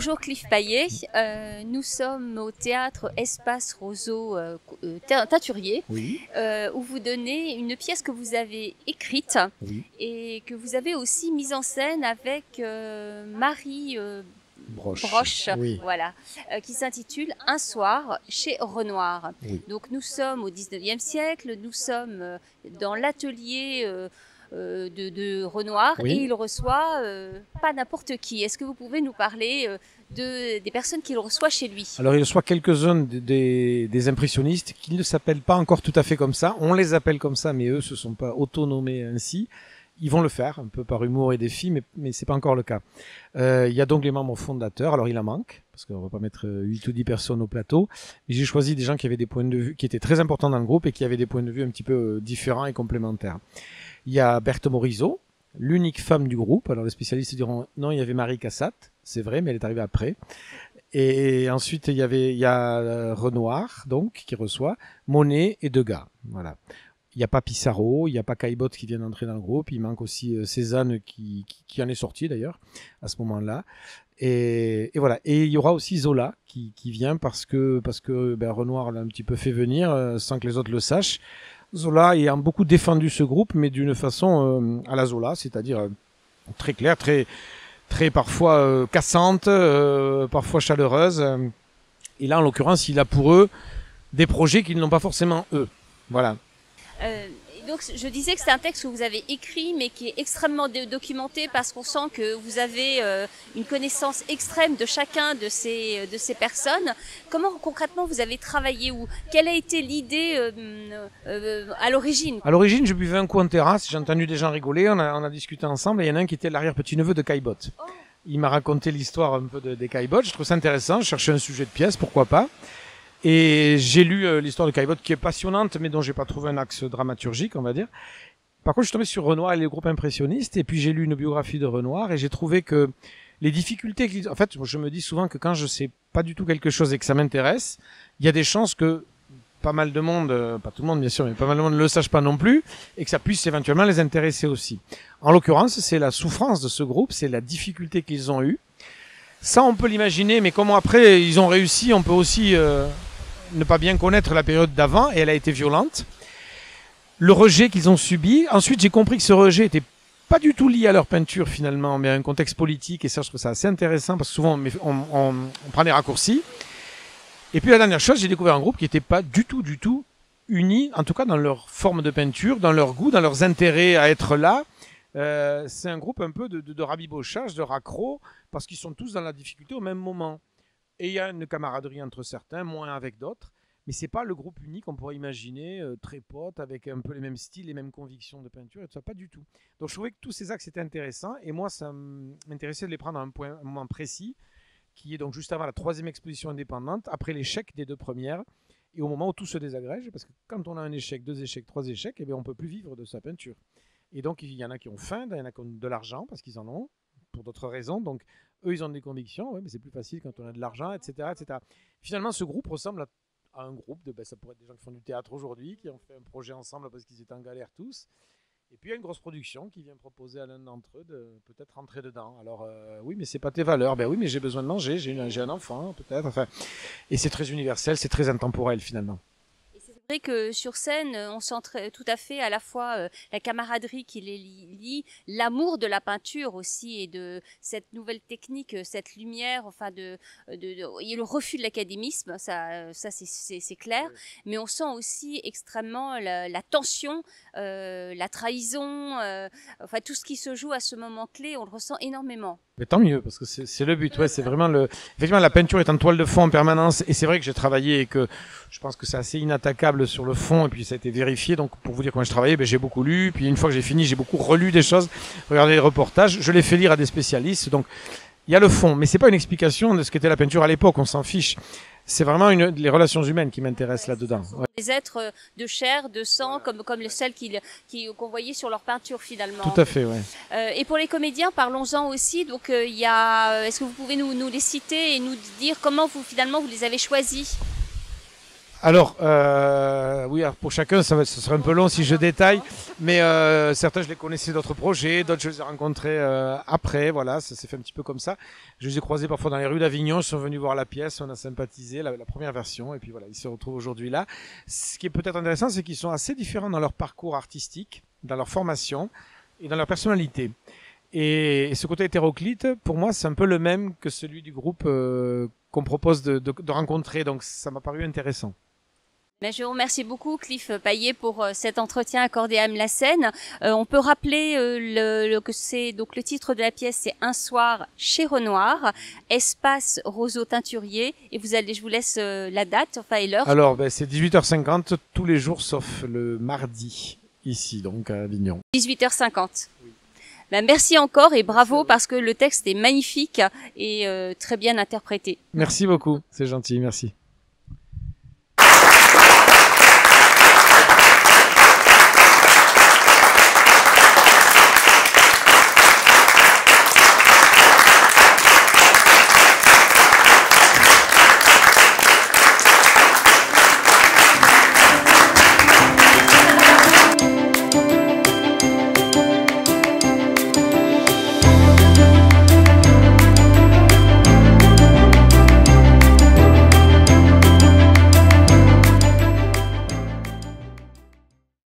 Bonjour Cliff Paillet, nous sommes au théâtre Espace Roseau Teinturier, Oui, où vous donnez une pièce que vous avez écrite oui, et que vous avez aussi mise en scène avec Marie Broche, oui, voilà, qui s'intitule Un soir chez Renoir. oui. Donc nous sommes au 19e siècle, nous sommes dans l'atelier de Renoir Oui. et il reçoit pas n'importe qui. Est-ce que vous pouvez nous parler des personnes qu'il reçoit chez lui? Alors il reçoit quelques-uns des impressionnistes qui ne s'appellent pas encore tout à fait comme ça. On les appelle comme ça, mais eux se sont pas autonommés ainsi. Ils vont le faire, un peu par humour et défi, mais c'est pas encore le cas. Il y a donc les membres fondateurs, alors il en manque, parce qu'on va pas mettre 8 ou 10 personnes au plateau, mais j'ai choisi des gens qui avaient des points de vue, qui étaient très importants dans le groupe et qui avaient des points de vue un petit peu différents et complémentaires. Il y a Berthe Morisot, l'unique femme du groupe. Alors les spécialistes diront non, il y avait Marie Cassatt, c'est vrai, mais elle est arrivée après. Et ensuite il y a Renoir donc qui reçoit Monet et Degas. Voilà. Il n'y a pas Pissarro, il n'y a pas Caillebotte qui vient d'entrer dans le groupe. Il manque aussi Cézanne qui en est sorti d'ailleurs à ce moment-là. Et voilà. Et il y aura aussi Zola qui vient parce que Renoir l'a un petit peu fait venir sans que les autres le sachent. Zola ayant beaucoup défendu ce groupe, mais d'une façon à la Zola, c'est-à-dire très claire, très parfois cassante, parfois chaleureuse. Et là, en l'occurrence, il a pour eux des projets qu'ils n'ont pas forcément eux. Voilà. Donc je disais que c'est un texte que vous avez écrit mais qui est extrêmement documenté parce qu'on sent que vous avez une connaissance extrême de chacun de ces personnes. Comment concrètement vous avez travaillé ou quelle a été l'idée à l'origine? À l'origine, je buvais un coup en terrasse, j'ai entendu des gens rigoler, on a discuté ensemble et il y en a un qui était l'arrière-petit-neveu de Caillebotte. Oh. Il m'a raconté l'histoire un peu des Caillebotte, je trouve ça intéressant, je cherchais un sujet de pièce, pourquoi pas. Et j'ai lu l'histoire de Caillebotte qui est passionnante, mais dont j'ai pas trouvé un axe dramaturgique, on va dire. Par contre, je suis tombé sur Renoir et les groupes impressionnistes, et puis j'ai lu une biographie de Renoir, et j'ai trouvé que les difficultés qu'ils... En fait, je me dis souvent que quand je sais pas du tout quelque chose et que ça m'intéresse, il y a des chances que pas mal de monde, pas tout le monde bien sûr, mais pas mal de monde ne le sache pas non plus, et que ça puisse éventuellement les intéresser aussi. En l'occurrence, c'est la souffrance de ce groupe, c'est la difficulté qu'ils ont eue. Ça, on peut l'imaginer, mais comment après ils ont réussi, on peut aussi... ne pas bien connaître la période d'avant, et elle a été violente. Le rejet qu'ils ont subi. Ensuite, j'ai compris que ce rejet était pas du tout lié à leur peinture finalement, mais à un contexte politique, et ça, je trouve ça assez intéressant, parce que souvent, on prend des raccourcis. Et puis, la dernière chose, j'ai découvert un groupe qui n'était pas du tout uni, en tout cas dans leur forme de peinture, dans leur goût, dans leurs intérêts à être là. C'est un groupe un peu de rabibochage, de raccro, parce qu'ils sont tous dans la difficulté au même moment. Et il y a une camaraderie entre certains, moins avec d'autres. Mais c'est pas le groupe unique qu'on pourrait imaginer, très potes, avec un peu les mêmes styles, les mêmes convictions de peinture, et tout ça, pas du tout. Donc je trouvais que tous ces axes étaient intéressants, et moi ça m'intéressait de les prendre à un moment précis, qui est donc juste avant la 3e exposition indépendante, après l'échec des 2 premières, et au moment où tout se désagrège, parce que quand on a un échec, 2 échecs, 3 échecs, eh bien on peut plus vivre de sa peinture. Et donc il y en a qui ont faim, il y en a qui ont de l'argent, parce qu'ils en ont, pour d'autres raisons, donc eux, ils ont des convictions, ouais, mais c'est plus facile quand on a de l'argent, etc., etc. Finalement, ce groupe ressemble à un groupe ça pourrait être des gens qui font du théâtre aujourd'hui, qui ont fait un projet ensemble parce qu'ils étaient en galère tous. Et puis, il y a une grosse production qui vient proposer à l'un d'entre eux de peut-être rentrer dedans. Alors, oui, mais c'est pas tes valeurs. Ben oui, mais j'ai besoin de manger, j'ai un enfant, peut-être. Enfin, et c'est très universel, c'est très intemporel, finalement. C'est vrai que sur scène, on sent tout à fait à la fois la camaraderie qui les lie, l'amour de la peinture aussi et de cette nouvelle technique, cette lumière, enfin il y a le refus de l'académisme, ça c'est clair, oui. Mais on sent aussi extrêmement la tension, la trahison, enfin tout ce qui se joue à ce moment clé, on le ressent énormément. Mais tant mieux, parce que c'est le but. Ouais, c'est vraiment effectivement, la peinture est en toile de fond en permanence, et c'est vrai que j'ai travaillé et que je pense que c'est assez inattaquable sur le fond, et puis ça a été vérifié. Donc, pour vous dire comment je travaillais, j'ai beaucoup lu, puis une fois que j'ai fini, j'ai beaucoup relu des choses, regardé les reportages, je les fais lire à des spécialistes. Donc, il y a le fond, mais c'est pas une explication de ce qu'était la peinture à l'époque, on s'en fiche. C'est vraiment les relations humaines qui m'intéressent là-dedans. Ouais. Des êtres de chair, de sang, comme celles qu'on voyait sur leur peinture finalement. Tout à fait, ouais. Et pour les comédiens, parlons-en aussi. Donc, est-ce que vous pouvez nous les citer et nous dire comment finalement vous les avez choisis? Alors, oui, alors pour chacun, ce serait un peu long si je détaille, mais certains, je les connaissais d'autres projets, d'autres, je les ai rencontrés après, voilà, ça s'est fait un petit peu comme ça. Je les ai croisés parfois dans les rues d'Avignon, ils sont venus voir la pièce, on a sympathisé, la première version, et puis voilà, ils se retrouvent aujourd'hui là. Ce qui est peut-être intéressant, c'est qu'ils sont assez différents dans leur parcours artistique, dans leur formation et dans leur personnalité. Et ce côté hétéroclite, pour moi, c'est un peu le même que celui du groupe qu'on propose de rencontrer, donc ça m'a paru intéressant. Mais je vous remercie beaucoup, Cliff Paillet, pour cet entretien accordé à la scène. On peut rappeler que c'est donc le titre de la pièce, c'est Un soir chez Renoir, espace Roseau Teinturier. Et je vous laisse la date, enfin et l'heure. Alors, ben, c'est 18h50 tous les jours, sauf le mardi, ici, donc à Avignon. 18h50. Oui. Ben, merci encore et bravo parce que le texte est magnifique et très bien interprété. Merci beaucoup, c'est gentil, merci.